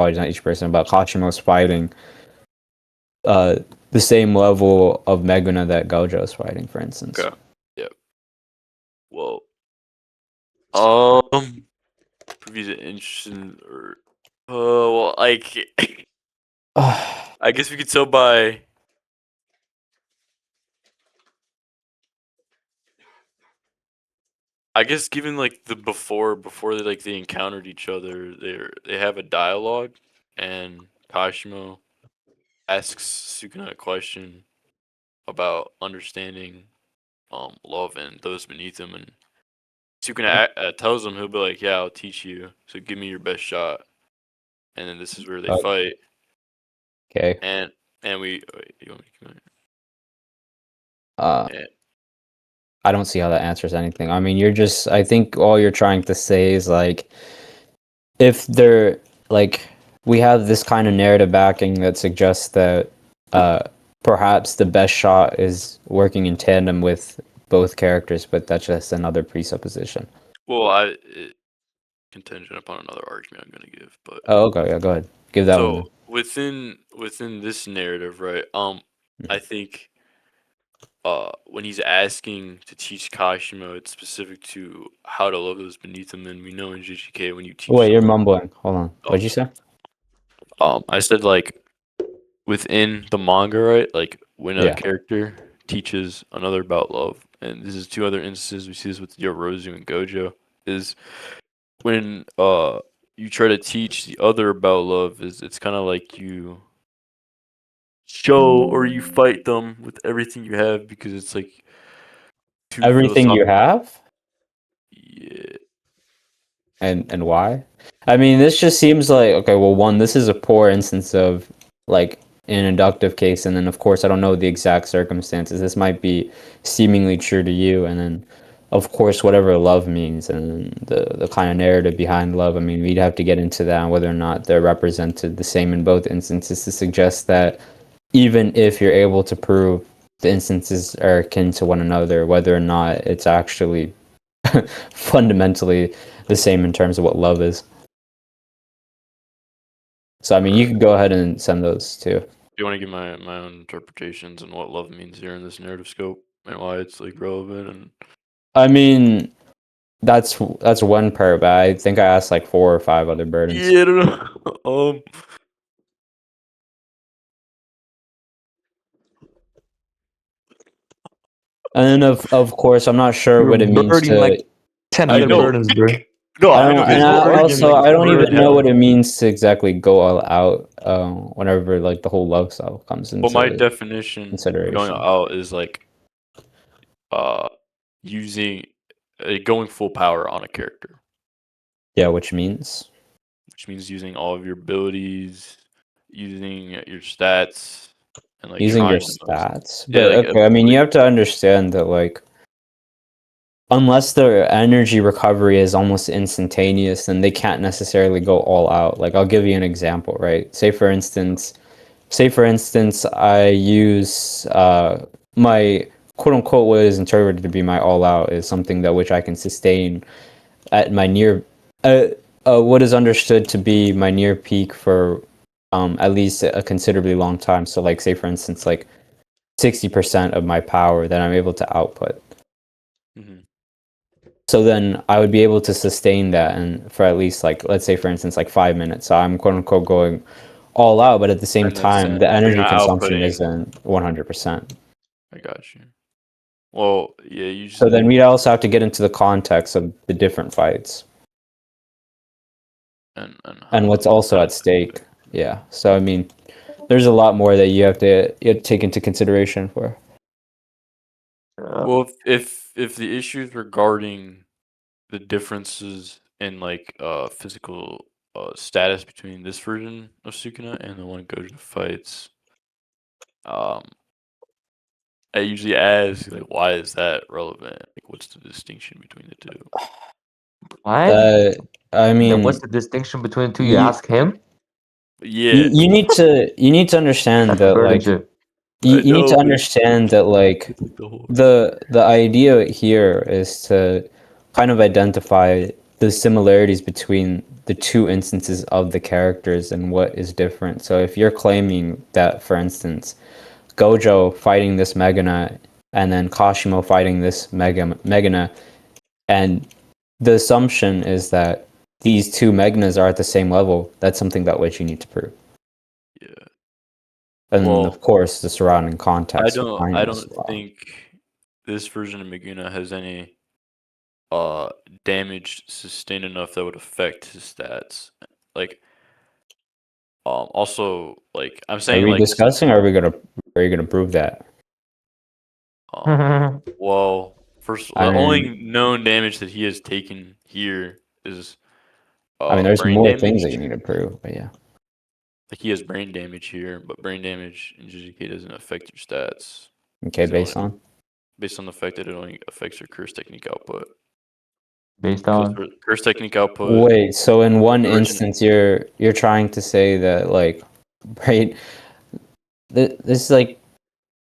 not each person, but Kashimo's fighting the same level of Meguna that Gojo's fighting, for instance. Okay. Yep. Well, Previews an interesting or well, like I guess we could tell by I guess given like the before they encountered each other, they have a dialogue, and Kashimo asks Sukuna a question about understanding love and those beneath him, and Sukuna tells him, he'll be like, "Yeah, I'll teach you. So give me your best shot." And then this is where they fight. Okay. And we wait, you want me to come in? I don't see how that answers anything. I mean, I think all you're trying to say is like, if they're like, we have this kind of narrative backing that suggests that perhaps the best shot is working in tandem with both characters, but that's just another presupposition. Well, contingent upon another argument I'm gonna give, but okay, yeah, go ahead, give that one. So within this narrative, right? I think when he's asking to teach Kashimo, it's specific to how to love those beneath him, and we know in JJK when you teach. Wait, you're mumbling. Hold on. What'd you say? I said like within the manga, right? Like when a character teaches another about love, and this is two other instances. We see this with Yorozu and Gojo. Is when you try to teach the other about love, it's kind of like you show or you fight them with everything you have because it's like everything you have. Yeah. And why? I mean, this just seems like, okay, well, one, this is a poor instance of like an inductive case, and then of course I don't know the exact circumstances. This might be seemingly true to you, and then of course whatever love means and the kind of narrative behind love. I mean, we'd have to get into that and whether or not they're represented the same in both instances to suggest that even if you're able to prove the instances are akin to one another, whether or not it's actually fundamentally the same in terms of what love is. So I mean, you could go ahead and send those too. Do you want to give my own interpretations and what love means here in this narrative scope and why it's like relevant? And I mean, that's one part, but I think I asked like 4 or 5 other burdens. Yeah, I don't know. And then of course, I'm not sure what it means to like 10 other burdens, bro. No, I don't, and I don't even know what it means to exactly go all out whenever like the whole love stuff comes into. Well, my definition consideration going out is like using going full power on a character. Yeah, which means using all of your abilities, using your stats, and like using your stats. But yeah, like, okay, I mean, you have to understand that like, unless their energy recovery is almost instantaneous, then they can't necessarily go all out. Like, I'll give you an example, right? Say for instance, I use my quote unquote what is interpreted to be my all out is something that which I can sustain at my near what is understood to be my near peak for at least a considerably long time. So like say for instance like 60% of my power that I'm able to output. Mm-hmm. So then I would be able to sustain that and for at least like, let's say for instance, like 5 minutes. So I'm quote unquote going all out, but at the same time, the energy consumption isn't 100%. I got you. Well, yeah, So then we'd also have to get into the context of the different fights. And what's also at stake. Yeah. So I mean, there's a lot more that you have to take into consideration for. Well, if the issues regarding the differences in like physical status between this version of Sukuna and the one Gojo fights, I usually ask like, why is that relevant? Like, what's the distinction between the two? What? I mean, then what's the distinction between the two? You ask him. Yeah. You need to understand that like you need to understand that like the idea here is to kind of identify the similarities between the two instances of the characters and what is different. So if you're claiming that, for instance, Gojo fighting this Megana and then Kashimo fighting this Megana, and the assumption is that these two Meganas are at the same level, that's something about which you need to prove. Yeah. And Well, of course, the surrounding I context don't behind I this don't law. think this version of Maguna has any damage sustained enough that would affect his stats. Like also like I'm Are saying we like discussing, or are you gonna prove that? well, first I the only mean, known damage that he has taken here is there's brain more things that damage. you need to prove, but yeah. Like he has brain damage here, but brain damage in JJK doesn't affect your stats. Okay, 'Cause it based only, on. based on the fact that it only affects your curse technique output. Based Because on. for curse technique output, Wait, so in one origin instance, you're trying to say that, like, right? This is like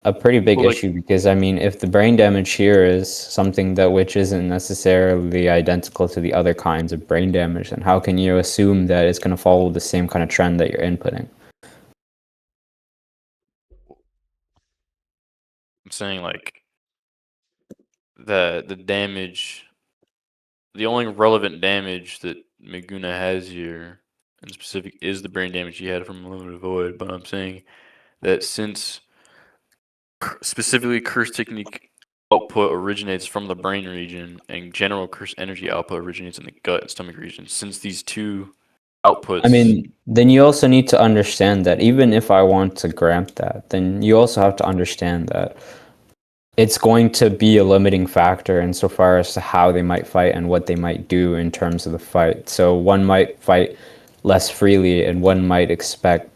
a pretty big well, like issue, because I mean, if the brain damage here is something that which isn't necessarily identical to the other kinds of brain damage, then how can you assume that it's going to follow the same kind of trend that you're inputting? I'm saying like the damage, the only relevant damage that Maguna has here in specific is the brain damage he had from Limited Void. But I'm saying that since specifically curse technique output originates from the brain region and general curse energy output originates in the gut and stomach region, since these two I outputs, mean, then you also need to understand that even if I want to grant that, then you also have to understand that it's going to be a limiting factor insofar as to how they might fight and what they might do in terms of the fight. So one might fight less freely, and one might expect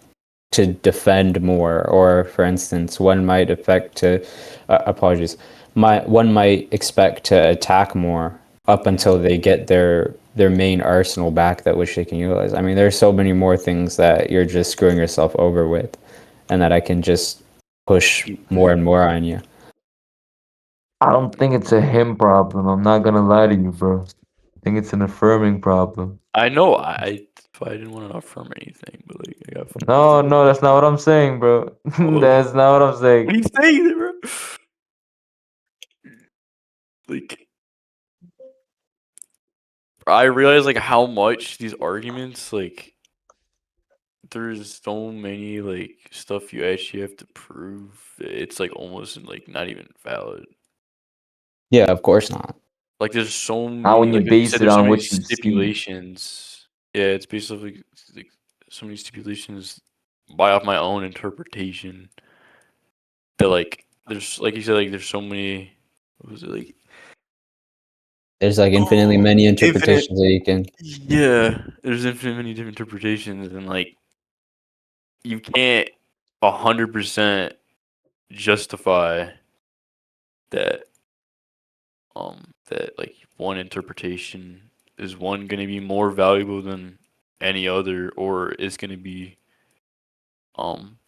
to defend more, or for instance, one might expect to apologies, one might expect to attack more up until they get their main arsenal back that which they can utilize. I mean, there's so many more things that you're just screwing yourself over with, and that I can just push more and more on you. I don't think it's a him problem. I'm not gonna lie to you, bro. I think it's an affirming problem. I know that's why I didn't want to affirm anything, but like I got fun with No, it. no, that's not what I'm saying, bro. Oh, That's not what I'm what saying. are you saying, bro? Like I realize like how much these arguments like there's so many like stuff you actually have to prove. It's like almost like not even valid. Yeah, of course not. Like there's so Not many when you like you base said, it there's so on many what you see. stipulations. Yeah, it's basically like so many stipulations by off my own interpretation. That like there's like you said like there's so many. What was it like? There's like infinitely many Infinite. interpretations that you can. Yeah, there's infinite many different interpretations, and like you can't 100% justify that that like one interpretation is one going to be more valuable than any other, or is going to be um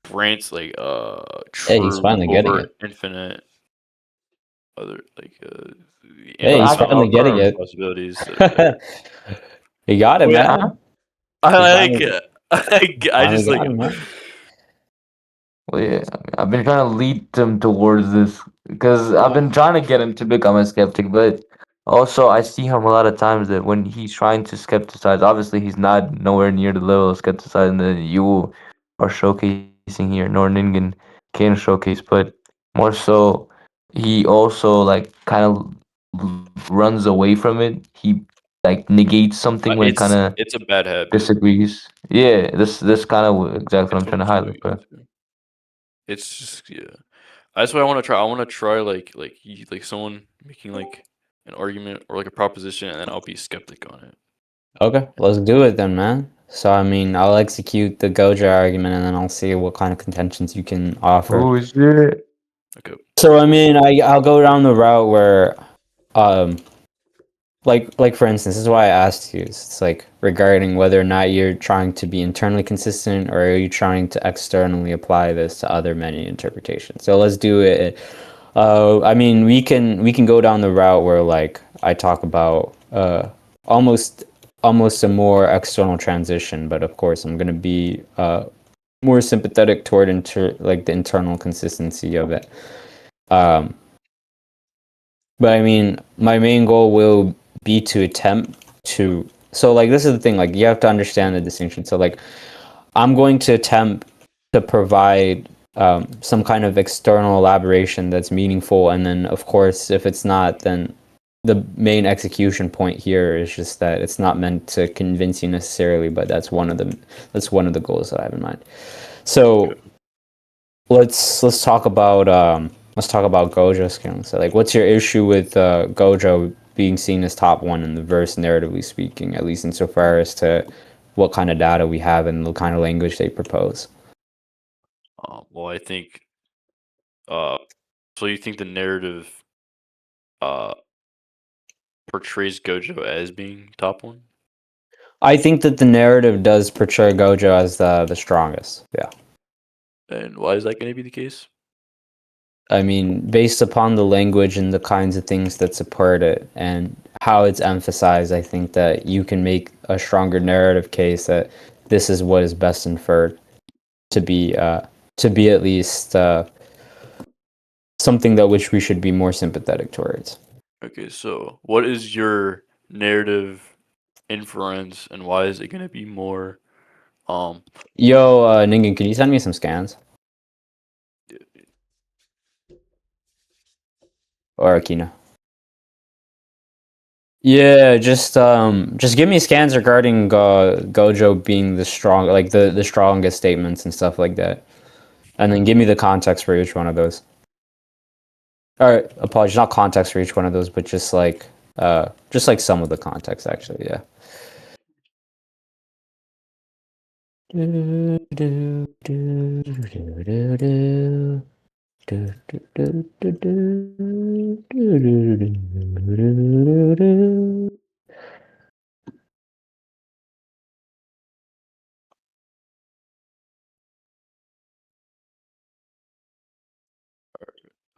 grants like Hey, he's true finally getting over it. infinite other like Hey, he's I finally getting confirm. it. possibilities. He got it, Oh, yeah. man. I He like finally, it. he I finally just like got it, man. Well, yeah, I mean, I've been trying to lead him towards this because I've been trying to get him to become a skeptic, but also I see him a lot of times that when he's trying to skepticize, obviously he's not nowhere near the level of skepticizing that you are showcasing here, nor Ningen can showcase, but more so he also like kind of runs away from it. He like negates something when it kind of it's a bad habit. disagrees. Yeah, this kind of exactly what It's I'm what trying I'm to showing highlight, bro. into. It's just yeah. That's what I want to try. I want to try like someone making like an argument or like a proposition, and then I'll be skeptic on it. Okay, let's do it then, man. So, I mean, I'll execute the Gojo argument, and then I'll see what kind of contentions you can offer. Oh shit. Okay. So, I mean, I'll go down the route where, um, like for instance, this is why I asked you. It's like regarding whether or not you're trying to be internally consistent, or are you trying to externally apply this to other many interpretations. So let's do it I mean, we can go down the route where like I talk about almost almost a more external transition, but of course I'm gonna be more sympathetic toward like the internal consistency of it. Um, but I mean, my main goal will be to attempt to. So like this is the thing. Like you have to understand the distinction. So like I'm going to attempt to provide some kind of external elaboration that's meaningful, and then of course, if it's not, then the main execution point here is just that it's not meant to convince you necessarily, but that's one of the goals that I have in mind. So Okay. let's talk about Gojo scaling. So like, what's your issue with Gojo being seen as top one in the verse, narratively speaking, at least insofar as to what kind of data we have and the kind of language they propose? Well, I think. So you think the narrative uh portrays Gojo as being top one? I think that the narrative does portray Gojo as the strongest. Yeah. And why is that going to be the case? I mean, based upon the language and the kinds of things that support it and how it's emphasized, I think that you can make a stronger narrative case that this is what is best inferred to be at least something that which we should be more sympathetic towards. Okay, so what is your narrative inference, and why is it going to be more? Um, Yo, Ningen, can you send me some scans or Akina? Yeah, just give me scans regarding Gojo being the strong, like the strongest statements and stuff like that, and then give me the context for each one of those. Or apologies, not context for each one of those, but just like some of the context actually. Yeah.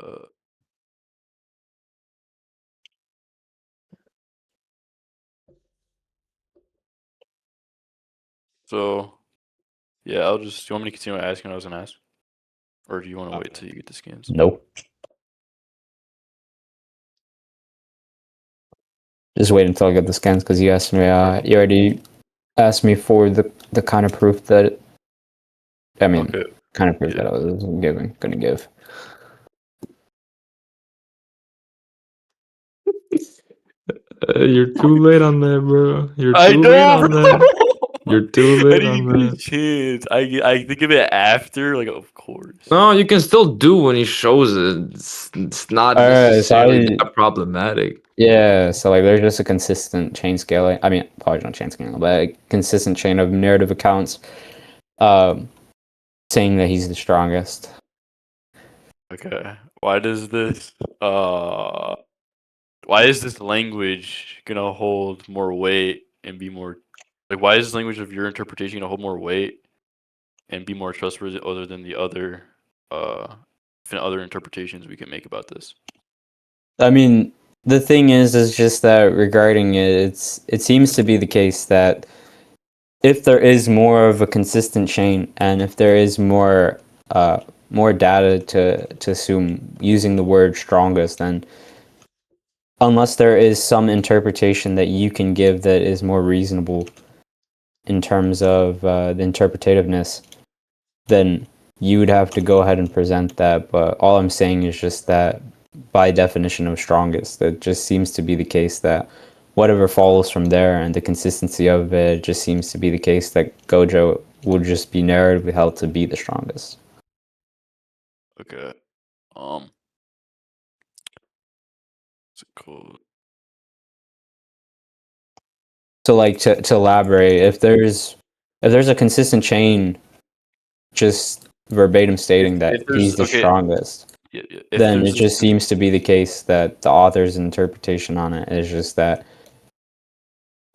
uh, so yeah, I'll just. Do you want me to continue asking what I was going to ask, or do you want to wait till you get the scans? Nope. Just wait until I get the scans because you asked me. You already asked me for the kind of proof that I mean, Okay. kind of proof Yeah. that I was gonna give. You're too late on that, bro. You're I too late know, on that. bro. You're too I late didn't on even get a that. chance. I think of it after, like, of course. No, you can still do when he shows it. It's not All right, so necessarily that problematic. so like there's just a consistent chain scaling. I mean, probably not chain scaling, but a consistent chain of narrative accounts, um, saying that he's the strongest. Okay. Why is this language gonna hold more weight and be more like why is this language of your interpretation gonna hold more weight and be more trustworthy other than the other uh other interpretations we can make about this? I mean, the thing is just that regarding it, it seems to be the case that if there is more of a consistent chain and if there is more data to assume using the word strongest, then unless there is some interpretation that you can give that is more reasonable in terms of the interpretativeness, then you would have to go ahead and present that. But all I'm saying is just that by definition of strongest, it just seems to be the case that whatever follows from there and the consistency of it just seems to be the case that Gojo will just be narratively held to be the strongest. Okay. Um what's it called? So like to elaborate, if there's a consistent chain just verbatim stating If that he's there's the okay, strongest, yeah, if then there's it this just seems to be the case that the author's interpretation on it is just that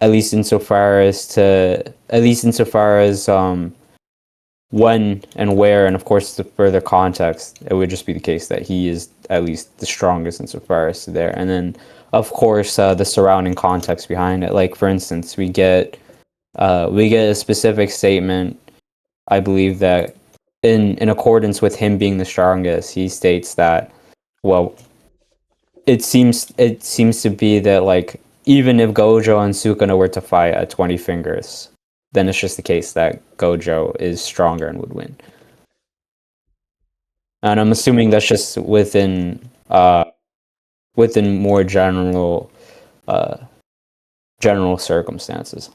at least insofar as when and where, and of course the further context, it would just be the case that he is at least the strongest insofar as there. And then, of course, the surrounding context behind it. Like for instance, we get a specific statement. I believe that in accordance with him being the strongest, he states that, well, it seems to be that like even if Gojo and Sukuna were to fight at 20 fingers, then it's just the case that Gojo is stronger and would win. And I'm assuming that's just within more uh general circumstances.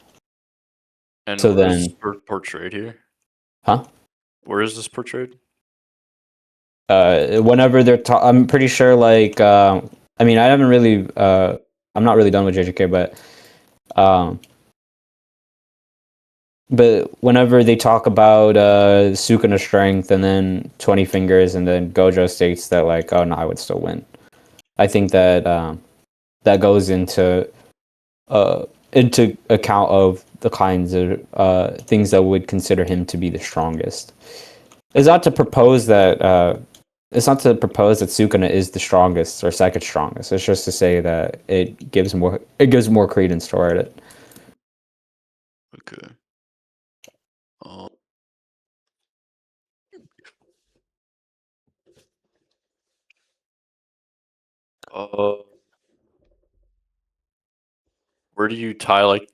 And So where is this then, portrayed here? huh? Where is this portrayed? Whenever I'm pretty sure like I mean I haven't really I'm not really done with JJK, um but whenever they talk about Sukuna strength and then 20 fingers and then Gojo states that like, oh no, I would still win. I think that that goes into account of the kinds of things that would consider him to be the strongest. It's not to propose that Sukuna is the strongest or second strongest. It's just to say that it gives more credence toward it. Okay. Uh, uh, where do you tie like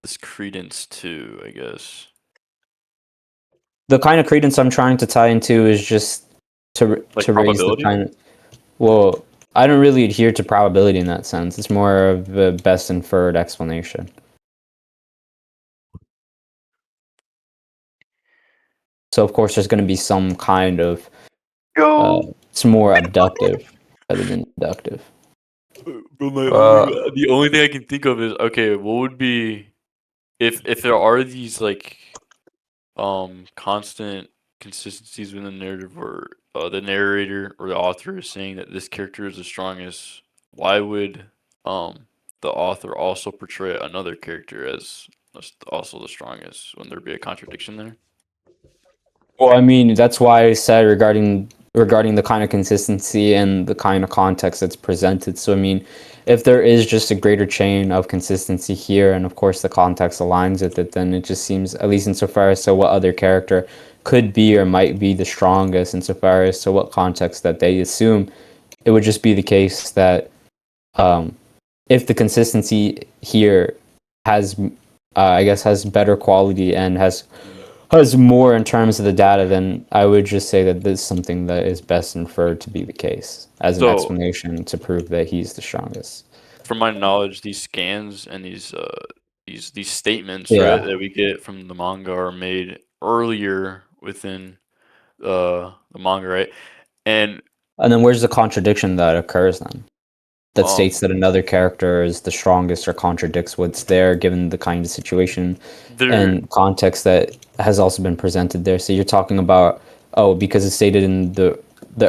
this credence to? I guess. The kind of credence I'm trying to tie into is just Like to raise the probability? kind of, well, I don't really adhere to probability in that sense. It's more of a best inferred explanation. So of course there's going to be some kind of Yo. it's more abductive rather than deductive. But Uh, the only thing I can think of is okay. What would be if there are these like constant consistencies within the narrative where the narrator or the author is saying that this character is the strongest, why would the author also portray another character as also the strongest? Wouldn't there be a contradiction there? Well, I mean, that's why I said regarding the kind of consistency and the kind of context that's presented. So, I mean, if there is just a greater chain of consistency here, and of course the context aligns with it, then it just seems, at least insofar as to what other character could be or might be the strongest, insofar as to what context that they assume, it would just be the case that um, if the consistency here has, I guess, has better quality and has more in terms of the data, then I would just say that this is something that is best inferred to be the case as an So, explanation to prove that he's the strongest. from my knowledge, these scans and these statements, right, Yeah. that we get from the manga are made earlier within the manga, right? And And then where's the contradiction that occurs then? That states um, that another character is the strongest or contradicts what's there given the kind of situation there, and context that has also been presented there. So you're talking about, oh, because it's stated in the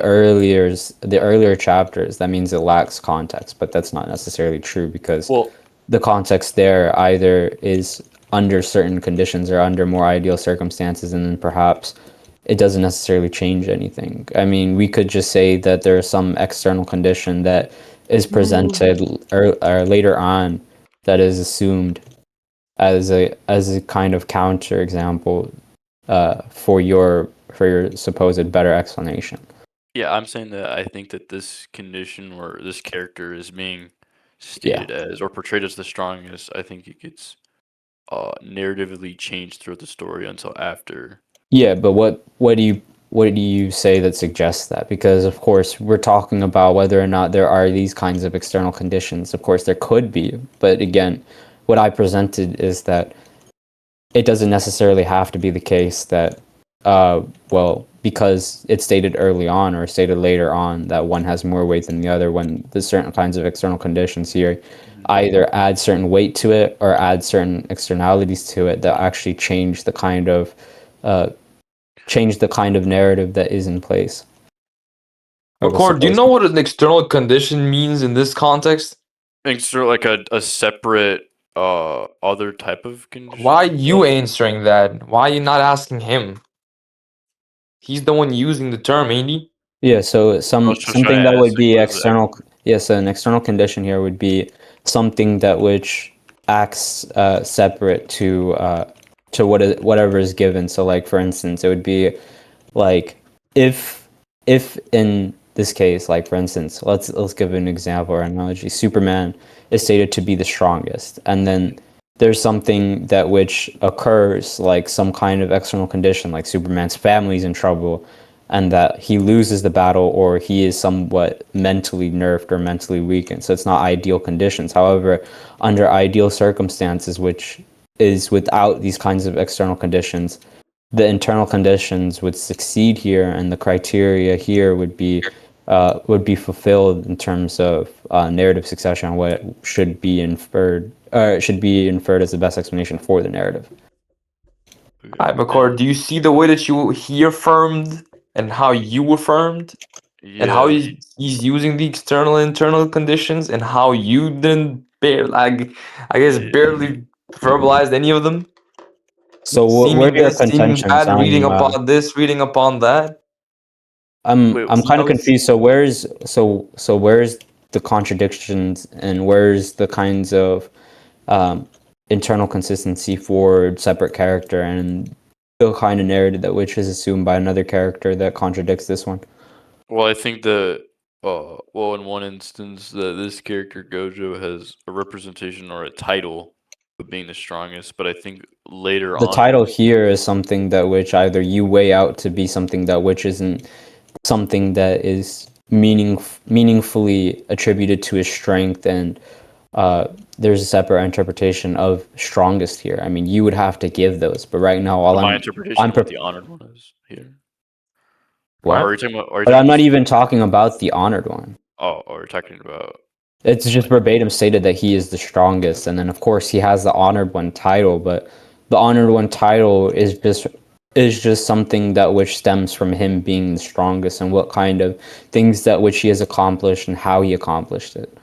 earlier chapters, that means it lacks context, but that's not necessarily true because well, the context there either is under certain conditions or under more ideal circumstances, and then perhaps it doesn't necessarily change anything. I mean, we could just say that there is some external condition that is presented or later on that is assumed as a kind of counter example for your supposed better explanation. yeah, I'm saying that I think that this condition or this character is being Yeah. stated as or portrayed as the strongest. I think it gets narratively changed throughout the story until after. Yeah, but what do you say that suggests that? Because of course we're talking about whether or not there are these kinds of external conditions. Of course there could be, but again, what I presented is that it doesn't necessarily have to be the case that well, because it's stated early on or stated later on that one has more weight than the other when the certain kinds of external conditions here either add certain weight to it or add certain externalities to it that actually uh, change the kind of narrative that is in place or was Makora, do you supposed know to. what an external condition means in this context? Think sort of like a separate other type of Why condition. you answering that? Why you not asking him? He's the one using the term, ain't he? Yeah, so I was just trying something to that ask, would like, be what is the external. Yes, an external condition here would be something that which acts separate to whatever is given. So, like for instance, it would be like if if in this case, like for instance, let's give an example or analogy. Superman is stated to be the strongest, and then there's something that which occurs, like some kind of external condition, like Superman's family's in trouble, and that he loses the battle or he is somewhat mentally nerfed or mentally weakened. So it's not ideal conditions. However, under ideal circumstances, which is without these kinds of external conditions, the internal conditions would succeed here, and the criteria here would be fulfilled in terms of narrative succession, what should be inferred, or it should be inferred as the best explanation for the narrative. Alright, Makora, do you see the way that he affirmed and how you affirmed? And how Yeah, he's using the external and internal conditions and how you didn't like I guess yeah. barely verbalized any of them? So where Seeming are your good, seeming contentions? bad, reading upon this, reading upon that. Wait, I'm kind I of was confused. So where's the contradictions and where's the kinds of um, internal consistency for separate character and the kind of narrative that which is assumed by another character that contradicts this one? well, I think that, well, in one instance, that this character Gojo has a representation or a title of being the strongest, but I think later The on, title here is something that which either you weigh out to be something that which isn't something that is meaningfully attributed to his strength, and there's a separate interpretation of strongest here. I mean, you would have to give those, but right now all my I'm interpretation of what the honored one is here. Or what? are you talking about? Are you But talking I'm about not this? even talking about the honored one. Oh, or we're talking about It's just like, verbatim stated that he is the strongest, and then of course he has the honored one title, but the honored one title is just something that which stems from him being the strongest and what kind of things that which he has accomplished and how he accomplished it,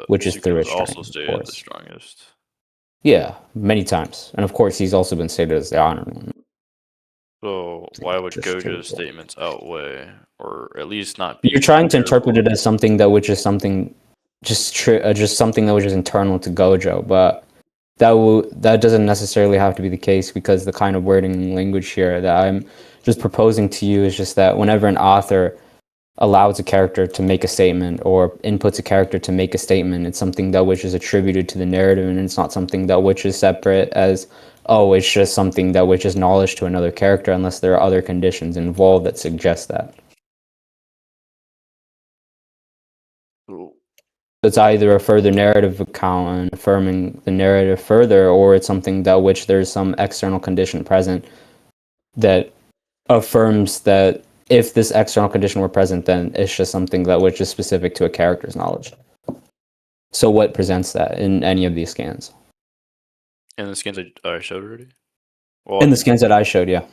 which is through Suki was his also strength, of stated the course. strongest. Yeah, many times, and of course he's also been stated as the honored one. So why would Just to Gojo's statements outweigh, or at least not be you're trying to interpret comparable? it as something that which is something just something that which is internal to Gojo, but that doesn't necessarily have to be the case because the kind of wording and language here that I'm just proposing to you is just that whenever an author allows a character to make a statement or inputs a character to make a statement, it's something that which is attributed to the narrative, and it's not something that which is separate as, oh, it's just something that which is knowledge to another character unless there are other conditions involved that suggest that. So, It's either a further narrative account and affirming the narrative further, or it's something that which there's some external condition present that affirms that if this external condition were present, then it's just something that which is specific to a character's knowledge. So what presents that in any of these scans? in the skins I showed already. Well, In the scans that I showed, yeah.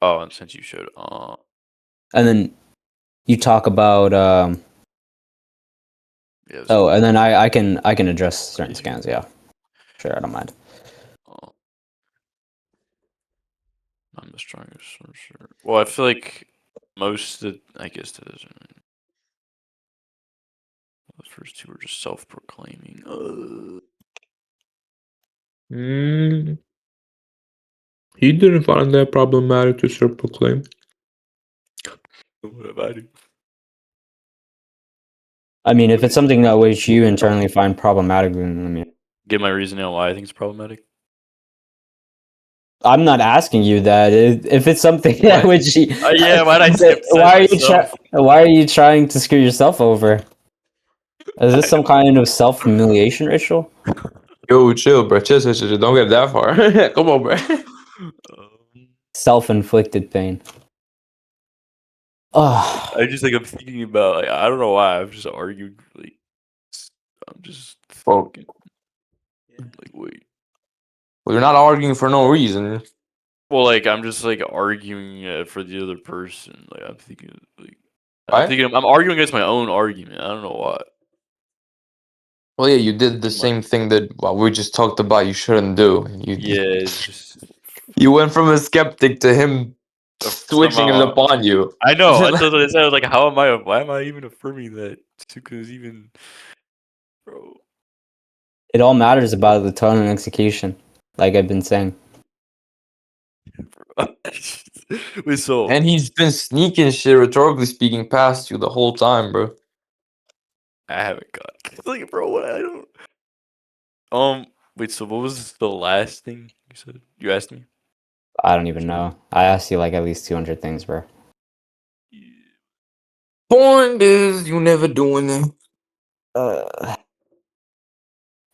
oh, and since you showed, And then you talk about yeah, oh, and then I can address certain yeah. scans, yeah. Sure, I don't mind. I'm the strongest for sure. Well, I feel like most of, I guess that doesn't. Those first two were just self-proclaiming. He didn't find that problematic to self-proclaim. What about I do? I mean, if it's something that which you internally find problematic, then I mean, Give my reasoning on why I think it's problematic. I'm not asking you that. If it's something that which you, Yeah, why'd I skip why are you myself? why are you trying to screw yourself over? Is this some kind of self-humiliation ritual? Yo, chill, bro. Chill. Don't get that far. Come on, bro. Self-inflicted pain. Oh, I just like I'm thinking about like I don't know why I'm just arguing like I'm just Well, thinking like wait. well, you're not arguing for no reason. Well, like I'm just like arguing for the other person. Like I'm thinking like Right? I'm arguing against my own argument. I don't know why. Well, yeah, you did the Too much. same thing that we just talked about you shouldn't do. Yeah, it's just You went from a skeptic to him switching it Somehow, upon you. I know. That's what I said. I was like, how am I? Why am I even affirming that? Because even, bro. It all matters about the tone and execution, like I've been saying. Wait, so And he's been sneaking shit, rhetorically speaking, past you the whole time, bro. I haven't got like, bro. What I don't. Wait. So what was the last thing you said? You asked me. I don't even know. I asked you like at least 200 things, bro. Point is, you never doing it.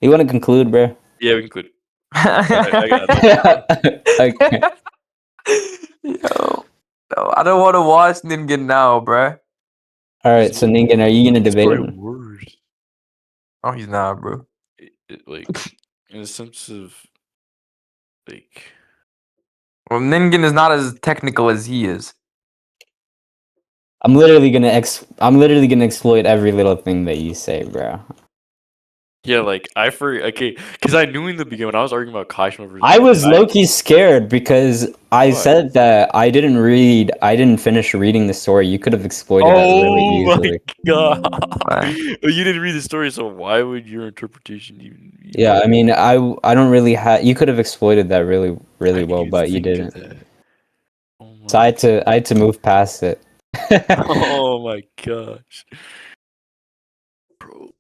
You want to conclude, bro? Yeah, we can quit. I got nothing. Okay. Yo, no, I don't want to watch Ningen now, bruh. All right. So Ningen, are you gonna It's debate probably him? worse. Oh, he's not, bro. Like in the sense of like. Well, Ningen is not as technical as he is. I'm literally gonna exploit every little thing that you say, bro. Yeah, like I okay, because I knew in the beginning when I was arguing about Kashima versus I was Nen, low-key scared because I Why? said that I didn't finish reading the story. You could have exploited that really Oh my easily. god! Why? You didn't read the story, so why would your interpretation even be Yeah, I valid? mean, I don't really have. You could have exploited that really I well, didn't even but you think of didn't. that. Oh So my I had to move past it. oh my gosh, bro.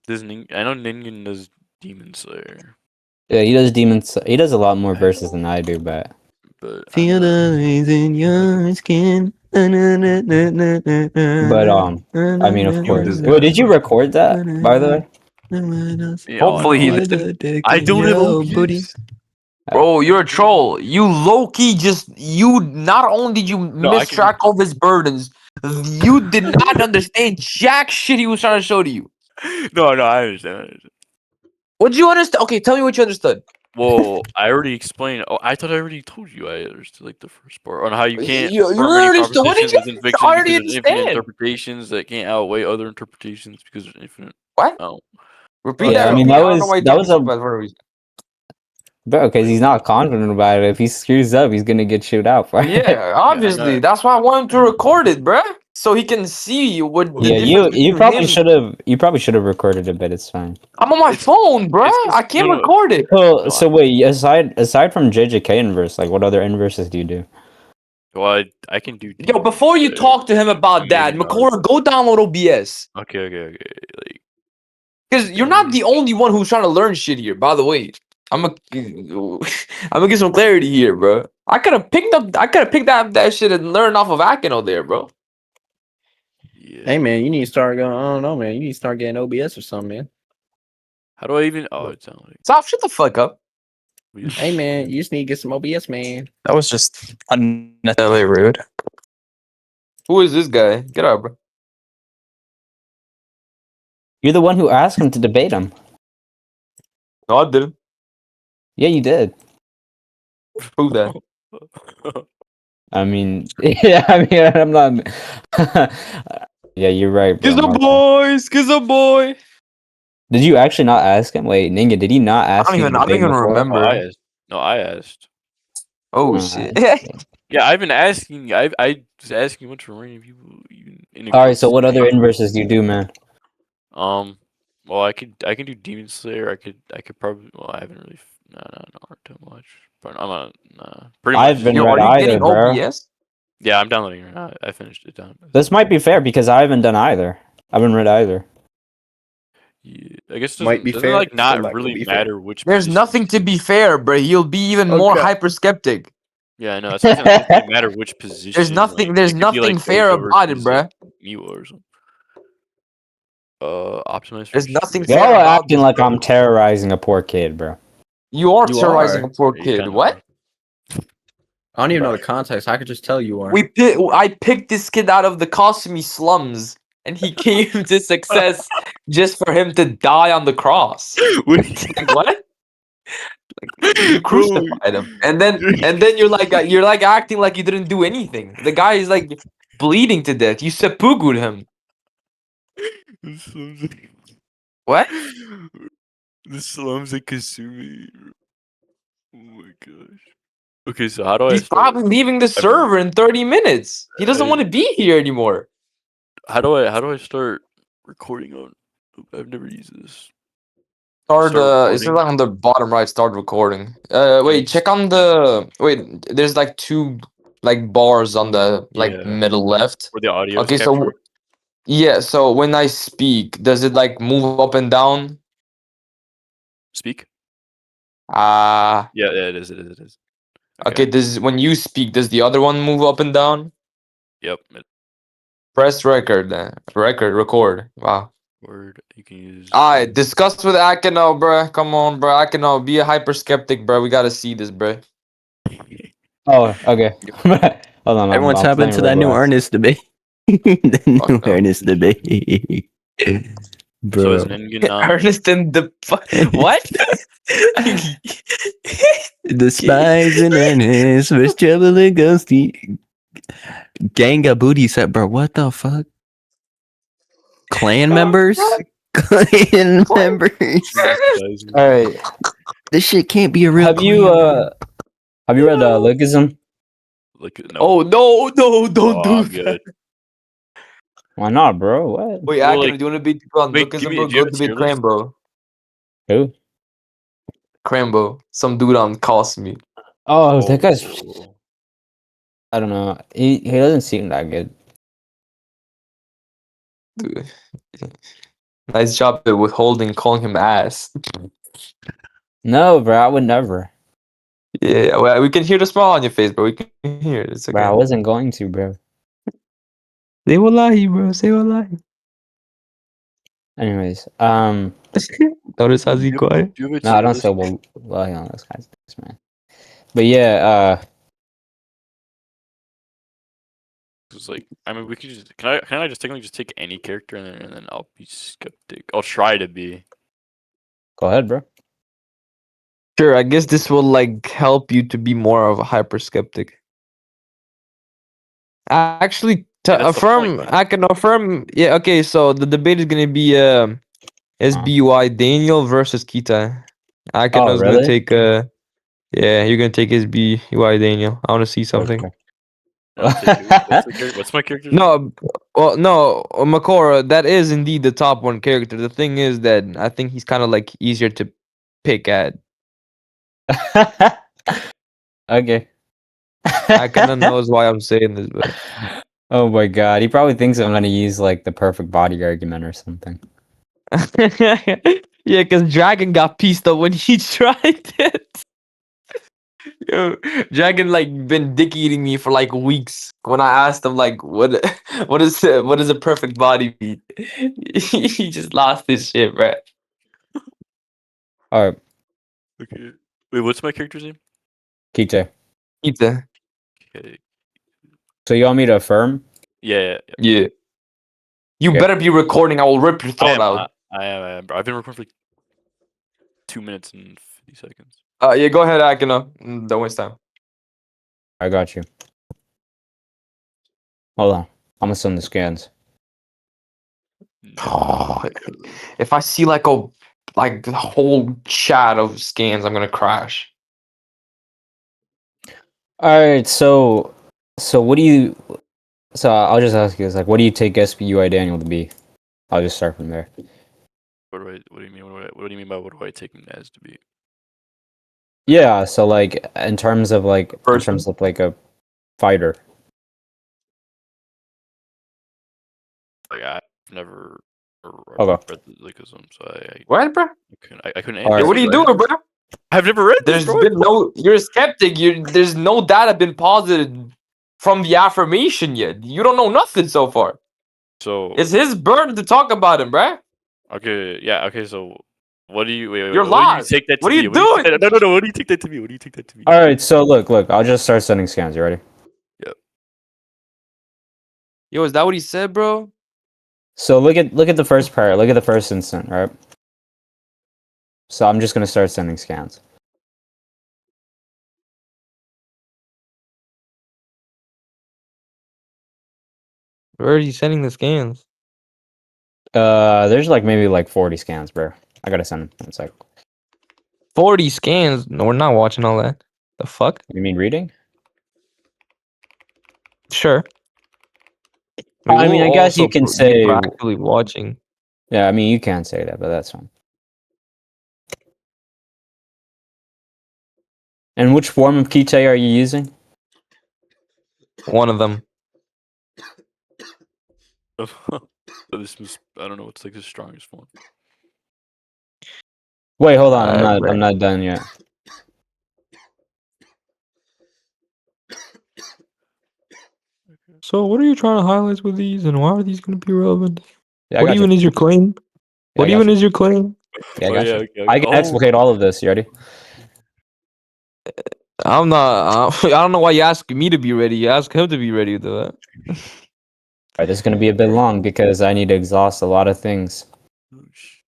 I know Ningen does Demon Slayer, Yeah, he does demons. He does a lot more I- verses than I do, but but I'm feel not. the rays in your skin. But I mean, of Yo, course. this Wait, guy, did you bro. record that, by the way? Yeah, I Hopefully he know. did. I don't have OBS. Bro, you're a troll. You low-key you not only did you No, I miss can. track of his burdens, you did not understand jack shit he was trying to show to you. No, I understand. I understand. What'd you understand? Okay, tell me what you understood. Well, I already explained. Oh, I thought I already told you I understood like the first part on how you can't You affirm any understood. What did propositions you within fiction because already there's infinite understand? interpretations that can't outweigh other interpretations because there's infinite. What? Oh, Repeat okay. that. Yeah, I So mean, Repeat. I don't know why you took me so a bad for a reason. bro, because he's not confident about it. If he screws up, he's gonna get chewed out for it. Yeah, yeah, I'm obviously. not. That's why I want him to record it, bruh. So he can see what the Yeah, difference you between probably him. should have recorded it, but it's fine. I'm on my It's phone, bruh. it's just I no can't no record it. So no. so wait, aside from JJK inverse, like what other inverses do you do? Well, I can do Yo, demons. before you talk to him about that, Maybe not. Makora, go download OBS. Okay. Like Because you're not demons. the only one who's trying to learn shit here, by the way. I'm gonna I'm gonna get some clarity here, bro. I could have picked up that shit and learned off of Akeno there, bro. Yeah. Hey man, you need to start going. I don't know, man. You need to start getting OBS or something, man. How do I even? Oh, it sounds like. Stop, shut the fuck up. Hey man, you just need to get some OBS, man. That was just unnecessarily rude. Who is this guy? Get out, bro. You're the one who asked him to debate him. No, I didn't. Yeah, you did. Prove that. I mean, yeah, I mean, I'm not. Yeah, you're right, bro. my bad. Kiss a boy. Did you actually not ask him? Wait, Ninja, did he not ask you to I don't debate even before? Oh, I remember. asked. No, I asked. Oh Uh, shit. Yeah, I've been asking. I was asking a bunch of random people even in a all group right, so what other setting. inverses do you do, man? Well, I can do Demon Slayer. I could probably. Well, I haven't really. Not too much. But I'm not. Nah, pretty I much. haven't Yo, read are you either, getting bro. OBS? Yeah, I'm downloading it right now. I finished it down. This might be fair because I haven't done either. I haven't read either. Yeah, I guess Might be doesn't fair, like still not not gonna really be fair. matter which. There's position nothing you to choose. be fair, bro. You'll be even more Okay. hyper skeptic. Yeah, I know. That's why I said it doesn't really matter which position. Like There's it could be nothing like fair Gojo about it, versus like bruh. Miwa or something. Optimized There's versus nothing Y'all fair are about acting this, like bro. I'm terrorizing a poor kid, bro. You are You terrorizing a are. poor You kid. kind of What? are. I don't even know the context. I could just tell you are. I picked this kid out of the Kasumi slums, and he came to success just for him to die on the cross. Like what? You Bro, crucified him, and then you're like acting like you didn't do anything. The guy is like bleeding to death. You seppugu'd him. The slums of What? the slums of Kasumi. Oh my gosh. Okay, so how do I He's start? probably leaving the I mean, server in 30 minutes. He doesn't I- want to be here anymore. how do I start recording on? I've never used this. Start it says recording. on the bottom right, start recording. And Wait, it's- check on the there's like two like bars on the like Yeah. middle left. Where the audio is Okay, so captured. yeah, so when I speak, does it like move up and down? Speak. Ah, Yeah, it is. It is. It is. okay, does when you speak, does the other one move up and down? Yep. Press record then. Record. Wow. Word. You can use. Alright, discuss with Akeno, bruh. Come on, bruh. Akeno, be a hyper skeptic, bruh. We gotta see this, bruh. Oh, okay. Hold on, Everyone I'm tap playing into that new Roblox. Ernest debate. The new Fuck no. Ernest debate. So is Bro. Ningen not? Ernest and the what? The spies and Ernest was trouble and ghosty. Gang got booty set, bro. What the fuck? Clan members? Clan members? All right. This shit can't be a real Have you clan, bro. have you read Lookism? Look. No. Oh no, no, don't Oh, do I'm that. good. Why not, bro? What? Wait, Well, Akeno, like- do you wanna beat people on wait, give Lookism, me- bro? do you Go have a to beat tier list? Crambo. Who? Crambo. Some dude on Cost Me. Oh, that guy's. Oh. I don't know. He doesn't seem that good. Dude. Nice job at withholding calling him ass. No, bro. I would never. Yeah, well, we can hear the smile on your face, bro. We can hear it. It's Bro, I okay. wasn't going to, bro. Say wallahi, bro. Say wallahi. Anyways, Notice how Do he you, quiet? do you have a no, I tier don't list? say well on those kinds of things, man. But yeah, It's like, I mean, we could just. Can I just technically just take any character and then I'll be skeptic. I'll try to be. go ahead, bro. Sure, I guess this will like help you to be more of a hyper skeptic. Actually, Yeah, to that's the point, affirm, man. I can affirm. Yeah, okay. So the debate is gonna be SBUI Daniel versus Kita. Oh, Akeno's gonna really? take yeah, you're gonna take SBUI Daniel. I want to see something. Okay. And I'll take who? What's my character's name? No, well, no, Makora. That is indeed the top one character. The thing is that I think he's kind of like easier to pick at. Okay. Akeno knows why I'm saying this, but. Oh my god, he probably thinks I'm gonna use like the perfect body argument or something. Yeah, because Dragon got pieced up when he tried it. Yo, Dragon like been dick eating me for like weeks. When I asked him like what what is a perfect body mean? He just lost his shit, bro. Alright, Okay. Wait, what's my character's name? Kite. Pizza. Okay. So you want me to affirm? Yeah. Yeah. You Okay. better be recording. I will rip your throat out. I am. Bro. I've been recording for like 2 minutes and 50 seconds. Yeah, go ahead, Akino. Don't waste time. I got you. Hold on. I'm gonna send the scans. If I see like the whole chat of scans, I'm gonna crash. Alright, so what do you so I'll just ask you this, like what do you take SPUI Daniel to be? I'll just start from there. What do you mean? What do you mean by what do I take him as to be? Yeah, so like in terms of like a fighter. Like I've never Okay. read the Lycosm, so What, bro? I couldn't. Alright. Hey, what are you answer, doing, bro? I've never read this, There's bro. been no. You're a skeptic. There's no data been posited from the affirmation yet. You don't know nothing so far. So It's his burden to talk about him, bruh. okay, yeah, okay. So what do you You're what do you lost. take that to What are be? you What do you take doing? that, no. What do you take that to be? What do you take that to be? Alright, so look, I'll just start sending scans. You ready? Yo, is that what he said, bro? So look at the first part. Look at the first instant, right? So I'm just gonna start sending scans. Where are you sending the scans? There's like maybe like 40 scans, bro. I gotta send them. It's like, 40 scans. No, we're not watching all that. The fuck? you mean reading? Sure. I mean, we'll I guess you also can be say, proactively watching. yeah. I mean, you can say that, but that's fine. And which form of Kite are you using? One of them. So this was, I don't know, it's like the strongest one. Wait, hold on. I'm Right. not done yet. So what are you trying to highlight with these, and why are these going to be relevant? Yeah, I What got even you. is your claim? Yeah, What I got even you. is your claim? Yeah, I Oh, got yeah, you. okay, I can oh. explicate all of this. You ready? I'm not. I don't know why you ask me to be ready. You ask him to be ready, though. All right, this is gonna be a bit long because I need to exhaust a lot of things. Oh, sh-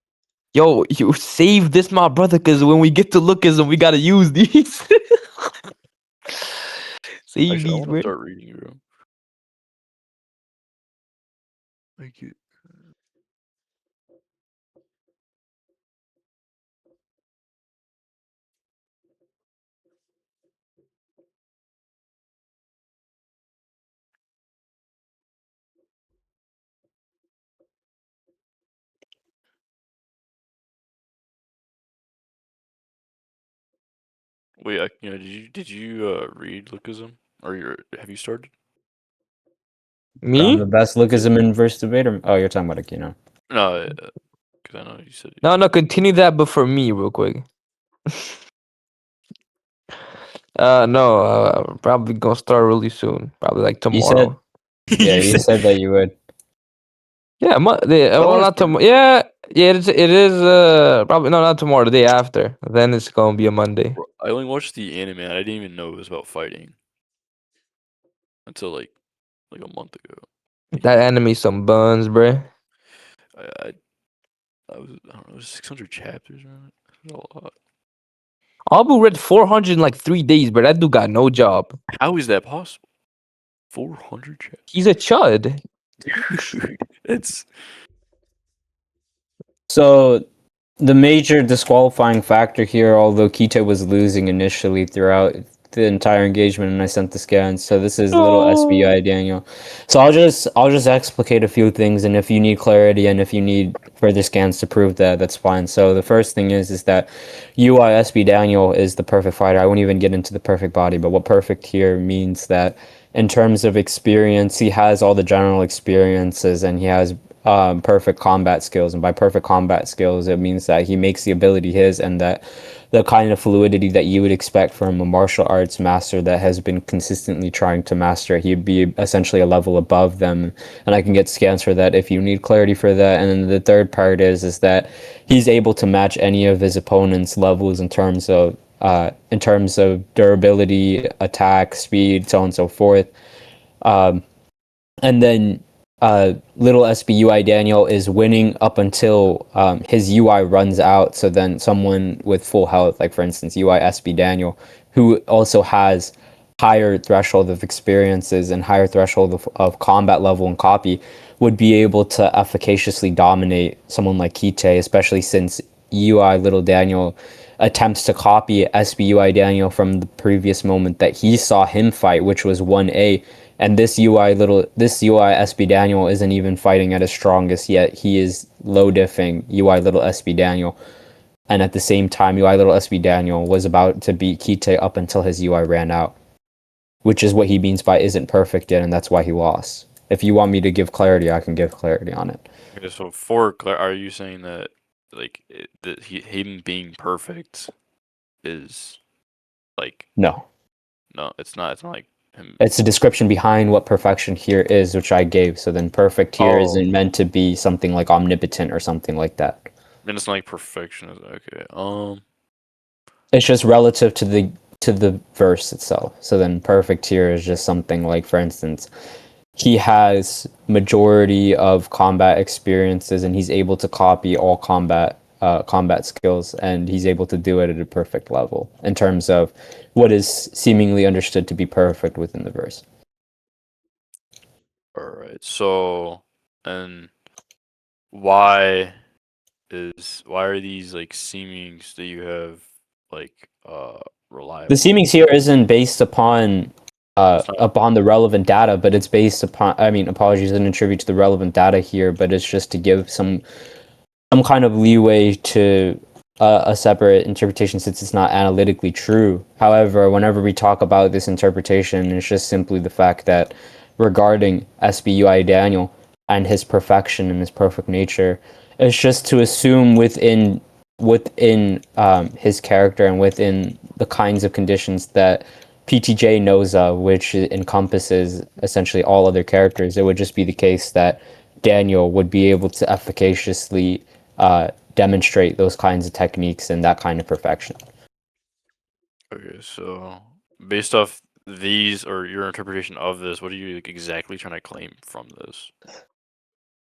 Yo, you save this, my brother, because when we get to Lookism, we gotta use these. Save Actually, I these, want to bro. start reading it, bro. Thank you. Wait, did you read Lookism? Have you started? I'm the Me? best Lookism inverse debater. Oh, you're talking about Akeno. No, because I know you said. No, continue that, but for me, real quick. No, I'm probably gonna start really soon. Probably like You said, tomorrow. yeah, you said that you would. Yeah, I well, wanna not start- tomorrow. Yeah, it is. Probably no, not tomorrow. The day after. Then it's gonna be a Monday. Bro, I only watched the anime. And I didn't even know it was about fighting until like a month ago. That anime some buns, bruh. I, I was, I don't know, it was 600 chapters, man. That's a lot. Abu read 400 in like 3 days, but that dude got no job. How is that possible? 400 chapters. He's a chud. Dude, it's So the major disqualifying factor here, although Kite was losing initially throughout the entire engagement, and I sent the scans. So this is little SBI Daniel. So I'll just explicate a few things, and if you need clarity and if you need further scans to prove that, that's fine. So the first thing is that UISB Daniel is the perfect fighter. I won't even get into the perfect body, but what perfect here means that in terms of experience, he has all the general experiences, and he has perfect combat skills. And by perfect combat skills, it means that he makes the ability his, and that the kind of fluidity that you would expect from a martial arts master that has been consistently trying to master it. He'd be essentially a level above them, and I can get scans for that if you need clarity for that. And then the third part is that he's able to match any of his opponent's levels in terms of durability, attack, speed, so on and so forth. And then little SBUI Daniel is winning up until his UI runs out. So then someone with full health, like for instance UI SB Daniel, who also has higher threshold of experiences and higher threshold of combat level and copy, would be able to efficaciously dominate someone like Kite, especially since UI Little Daniel attempts to copy SBUI Daniel from the previous moment that he saw him fight, which was 1A. And this UI SB Daniel isn't even fighting at his strongest yet. He is low diffing UI little SB Daniel. And at the same time, UI little SB Daniel was about to beat Kite up until his UI ran out, which is what he means by isn't perfect yet, and that's why he lost. If you want me to give clarity, I can give clarity on it. okay. So are you saying that that him being perfect is like No. no? It's not. It's not like him. It's a description behind what perfection here is, which I gave. So then perfect here Oh, isn't meant to be something like omnipotent or something like that. then it's not like perfection. Okay. It's just relative to the verse itself. So then perfect here is just something like, for instance, he has majority of combat experiences and he's able to copy all combat skills, and he's able to do it at a perfect level in terms of what is seemingly understood to be perfect within the verse. All right. So and why are these like seemings that you have like reliable? The seemings here isn't based upon It's not- upon the relevant data, but it's based upon. I mean, apologies, I didn't attribute to the relevant data here, but it's just to give some kind of leeway to a separate interpretation since it's not analytically true. However, whenever we talk about this interpretation, it's just simply the fact that regarding SBUI Daniel and his perfection and his perfect nature, it's just to assume within his character and within the kinds of conditions that PTJ knows of, which encompasses essentially all other characters. It would just be the case that Daniel would be able to efficaciously demonstrate those kinds of techniques and that kind of perfection. Okay, so based off these or your interpretation of this, what are you like, exactly trying to claim from this?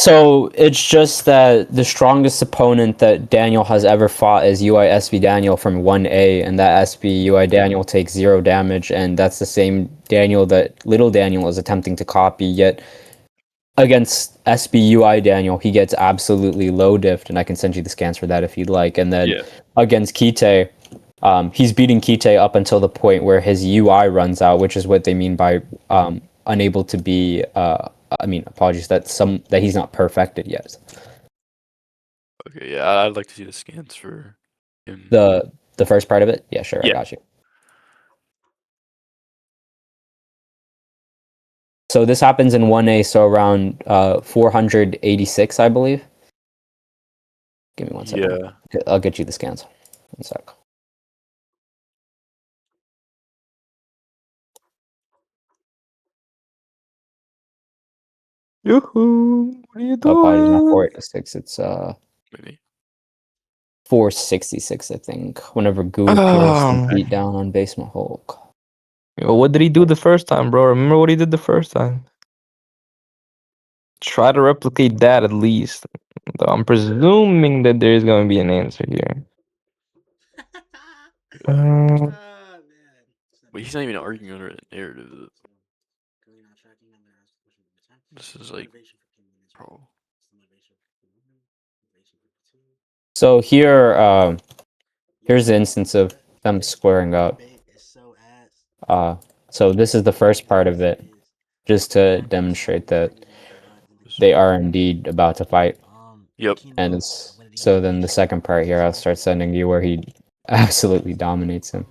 So it's just that the strongest opponent that Daniel has ever fought is UI SB Daniel from 1A, and that SB UI Daniel takes 0 damage, and that's the same Daniel that Little Daniel is attempting to copy, yet against SBUI Daniel, he gets absolutely low diffed, and I can send you the scans for that if you'd like. And then against Kite, he's beating Kite up until the point where his UI runs out, which is what they mean by unable to be. Apologies that he's not perfected yet. Okay, yeah, I'd like to see the scans for him. The first part of it, yeah, sure, Yeah. I got you. So this happens in 1A, so around 486, I believe. Give me one second. Yeah. I'll get you the scans. One sec. Yoo-hoo! What are you Apologies, not doing? 486. It's Maybe. 466, I think. Whenever Goo kills some beat down on Basement Hulk. Yo, what did he do the first time, bro? Remember what he did the first time? Try to replicate that at least. Though I'm presuming that there's gonna be an answer here. Uh, But he's not even arguing under the narrative. This is like, bro. So here, here's the instance of them squaring up. So this is the first part of it, just to demonstrate that they are indeed about to fight. Yep. And it's so then the second part here, I'll start sending you where he absolutely dominates him.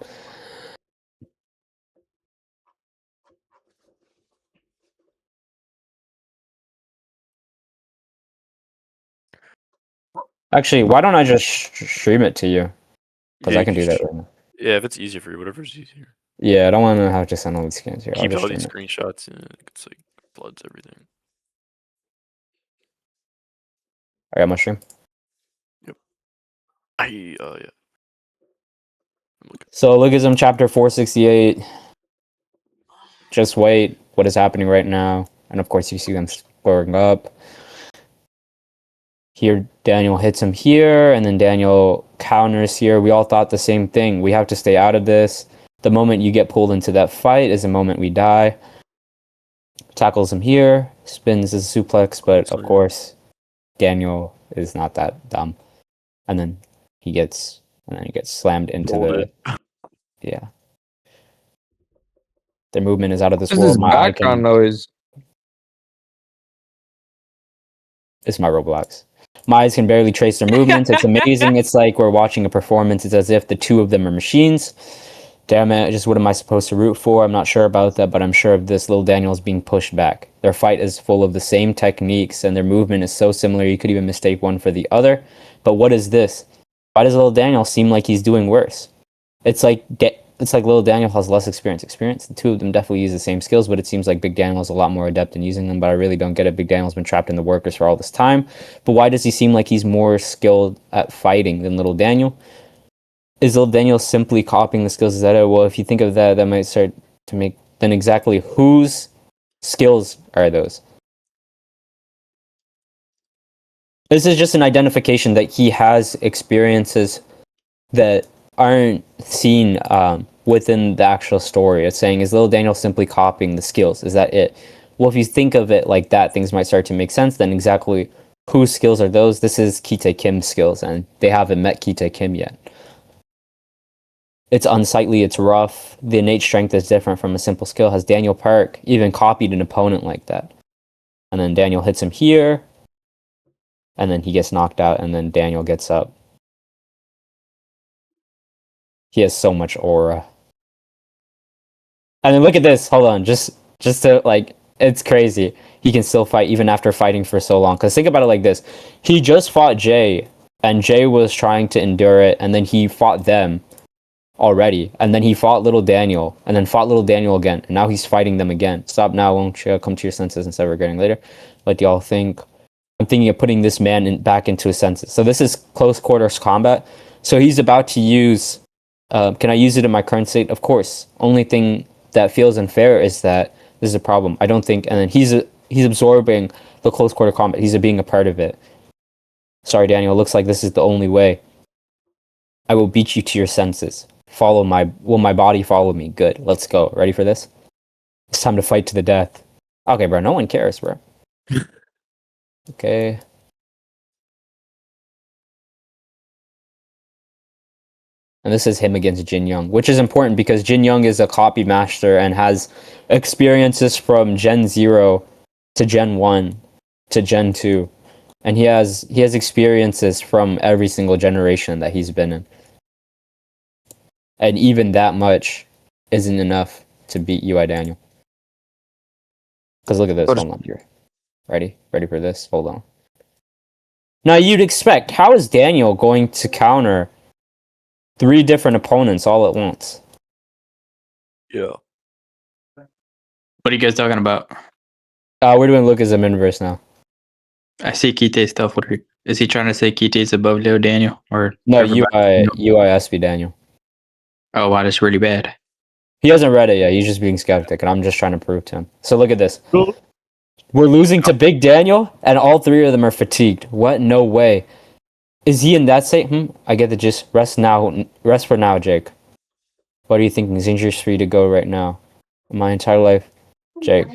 Actually, why don't I just stream it to you? Because Yeah, I can do that right now. Yeah, if it's easier for you, whatever's easier. Yeah, I don't want to have to send all these scans here. I'll Keep just all these stream it. screenshots and it's like floods everything. I got my stream. Yep. Yeah. So Lookism chapter 468. Just wait. What is happening right now? And of course, you see them scoring up. Here, Daniel hits him here, and then Daniel counters here. We all thought the same thing. We have to stay out of this. The moment you get pulled into that fight is the moment we die. Tackles him here, spins his suplex, but of course, Daniel is not that dumb. And then he gets slammed into Molded. yeah. Their movement is out of this This world. is My eye background can. noise. It's my Roblox. My eyes can barely trace their movements. It's amazing. It's like we're watching a performance. It's as if the two of them are machines. Damn it, just what am I supposed to root for? I'm not sure about that, but I'm sure of this. Little Daniel is being pushed back. Their fight is full of the same techniques, and their movement is so similar you could even mistake one for the other. But what is this? Why does Little Daniel seem like he's doing worse? It's like Little Daniel has less experience. The two of them definitely use the same skills, but it seems like Big Daniel is a lot more adept in using them. But I really don't get it. Big Daniel's been trapped in the workers for all this time. But why does he seem like he's more skilled at fighting than Little Daniel? Is Little Daniel simply copying the skills? Is that it? Well, if you think of that, that might start to make then exactly whose skills are those? This is just an identification that he has experiences that aren't seen within the actual story. It's saying, is Little Daniel simply copying the skills? Is that it? Well, if you think of it like that, things might start to make sense. Then exactly Whose skills are those? This is Kite Kim's skills, and they haven't met Kite Kim yet. It's unsightly, it's rough. The innate strength is different from a simple skill. Has Daniel Park even copied an opponent like that? And then Daniel hits him here, and then he gets knocked out, and then Daniel gets up. He has so much aura. And then look at this. Hold on, just to like, it's crazy. He can still fight even after fighting for so long. Because think about it like this: he just fought Jay, and Jay was trying to endure it, and then he fought them already, and then he fought little Daniel, and then fought little Daniel again, and now he's fighting them again. Stop now, won't you? Come to your senses instead of regretting later. What do y'all think? I'm thinking of putting this man back into his senses. So this is close quarters combat. So he's about to use. Can I use it in my current state? Of course. Only thing that feels unfair is that this is a problem. I don't think. And then he's absorbing the close quarter combat. He's being a part of it. Sorry, Daniel. It looks like this is the only way. I will beat you to your senses. Will my body follow me? Good. Let's go. Ready for this? It's time to fight to the death. Okay, bro. No one cares, bro. Okay. And this is him against Jin Young, which is important because Jin Young is a copy master and has experiences from Gen 0 to Gen 1 to Gen 2. And he has experiences from every single generation that he's been in. And even that much isn't enough to beat UI Daniel. Because look at this. Hold on here. Ready? Ready for this? Hold on. Now you'd expect, how is Daniel going to counter 3 different opponents all at once? Yeah. What are you guys talking about? We're doing Lucasm Inverse now. I see Kite stuff. Is he trying to say Kite's above Leo Daniel? Or No, everybody? UI SB Daniel. Oh, wow, that's really bad. He hasn't read it yet. He's just being skeptic, and I'm just trying to prove to him. So look at this. We're losing to Big Daniel, and all 3 of them are fatigued. What? No way. Is he in that state? I get the gist. Rest now. Rest for now, Jake. What are you thinking? Is injuries free to go right now? My entire life, Jake.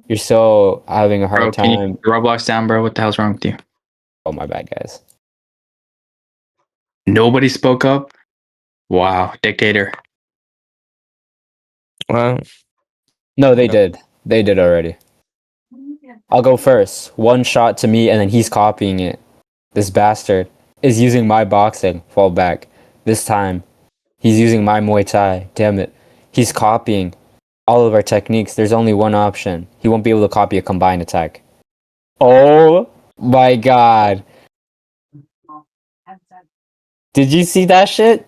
You're still having a hard Bro, can you time. Roblox down, bro? What the hell's wrong with you? Oh, my bad, guys. Nobody spoke up? Wow, dictator. Well, No, they did. They did already. I'll go first. One shot to me, and then he's copying it. This bastard is using my boxing. Fall back. This time, he's using my Muay Thai. Damn it. He's copying all of our techniques. There's only one option. He won't be able to copy a combined attack. Oh my god. Did you see that shit?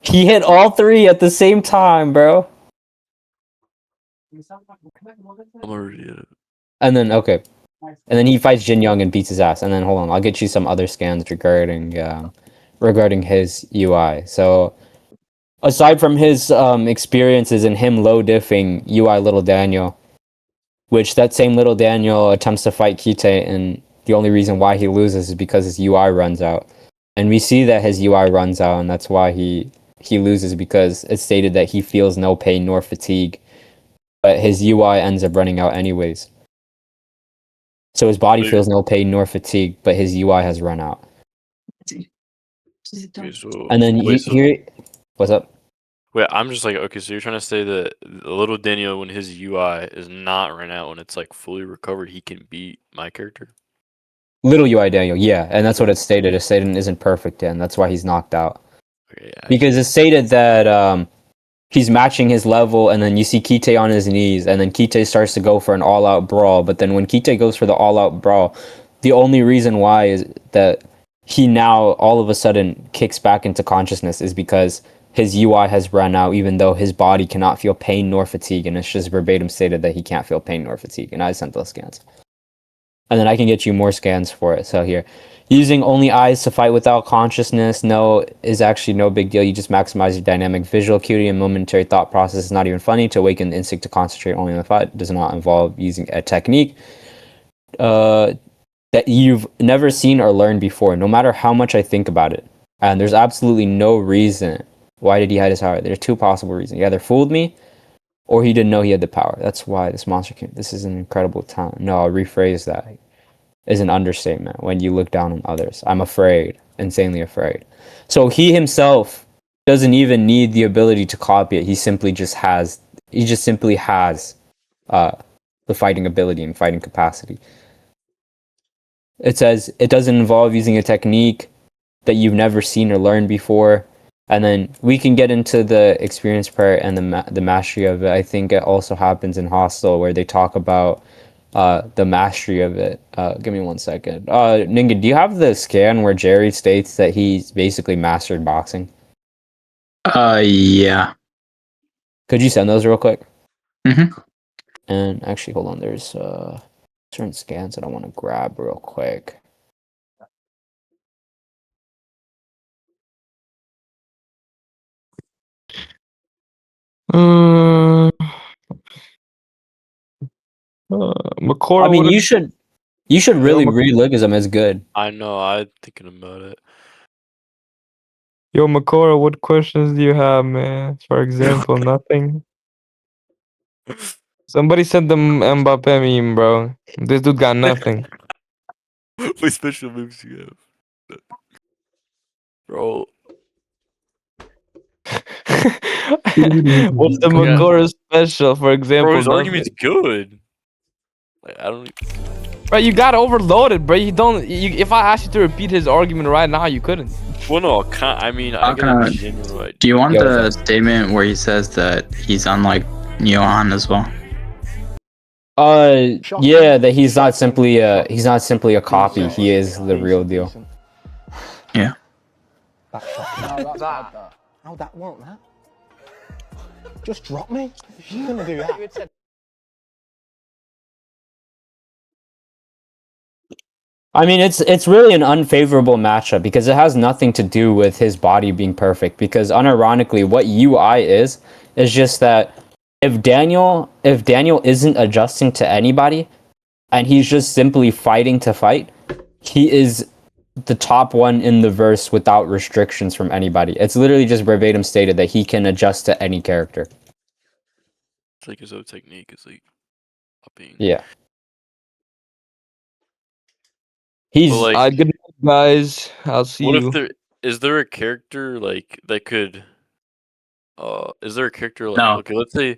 He hit all 3 at the same time, bro. I'm already at it. And then, okay. And then he fights Jin Young and beats his ass. And then, hold on, I'll get you some other scans regarding his UI. So, aside from his experiences and him low diffing UI Little Daniel, which that same Little Daniel attempts to fight Kite, and the only reason why he loses is because his UI runs out. And we see that his UI runs out, and that's why he loses, because it's stated that he feels no pain nor fatigue. But his UI ends up running out anyways. So his body feels no pain nor fatigue, but his UI has run out. Okay, so, And then here, what's up? wait, I'm just like, okay, so you're trying to say that the little Daniel, when his UI is not run out, when it's like fully recovered, he can beat my character? Little UI Daniel, yeah, and that's what it's stated. It's stated isn't perfect yet, and that's why he's knocked out. Okay, yeah. Because it's stated that he's matching his level, and then you see Kite on his knees, and then Kite starts to go for an all-out brawl. But then when Kite goes for the all-out brawl, the only reason why is that he now all of a sudden kicks back into consciousness is because his UI has run out, even though his body cannot feel pain nor fatigue, and it's just verbatim stated that he can't feel pain nor fatigue. And I sent those scans. And then I can get you more scans for it. So here, using only eyes to fight without consciousness, no, is actually no big deal. You just maximize your dynamic visual acuity and momentary thought process. Is not even funny. To awaken the instinct to concentrate only on the fight does not involve using a technique that you've never seen or learned before, no matter how much I think about it. And there's absolutely no reason. Why did he hide his power? There's 2 possible reasons. He either fooled me, or he didn't know he had the power. That's why this monster came. This is an incredible talent. No, I'll rephrase that. is an understatement when you look down on others. I'm afraid, insanely afraid. So he himself doesn't even need the ability to copy it. He just simply has the fighting ability and fighting capacity. It says it doesn't involve using a technique that you've never seen or learned before. And then we can get into the experience part and the mastery of it. I think it also happens in Hostel where they talk about the mastery of it. Give me 1 second. Ninga, do you have the scan where Jerry states that he's basically mastered boxing? Yeah. Could you send those real quick? Mm-hmm. And actually, hold on. There's certain scans that I want to grab real quick. Makora. I mean, you should really Yo, read Ligism. It's good. I know. I'm thinking about it. Yo, Makora, what questions do you have, man? For example, nothing. Somebody sent them Mbappe meme, bro. This dude got nothing. What special moves do you have, bro? What's the Yeah. Makora special? For Bro, example, his argument's nothing. good. Like, I don't. Bro, you got overloaded, bro. You don't. If I asked you to repeat his argument right now, you couldn't. Well, no. I mean, I get a general idea. Do you want Yo, the statement where he says that he's unlike Johan as well? Yeah, that he's not simply a copy. He is the real deal. Yeah. No, that won't that. Just drop me. If you're gonna do that. I mean, it's really an unfavorable matchup because it has nothing to do with his body being perfect. Because unironically, what UI is just that if Daniel isn't adjusting to anybody, and he's just simply fighting to fight, he is the top one in the verse without restrictions from anybody. It's literally just verbatim stated that he can adjust to any character. It's like his own technique is like copying. Yeah. He's But, like, Good night, guys. I'll see what you. if there a character like that could? Is there a character like? No. Okay, let's say.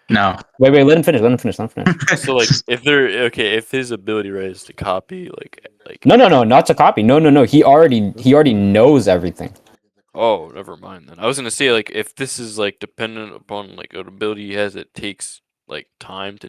No. wait, let him finish. So like, if his ability right is to copy like. No, not to copy. No. He already knows everything. Oh, never mind then. I was gonna say like if this is like dependent upon like an ability he has that takes like time to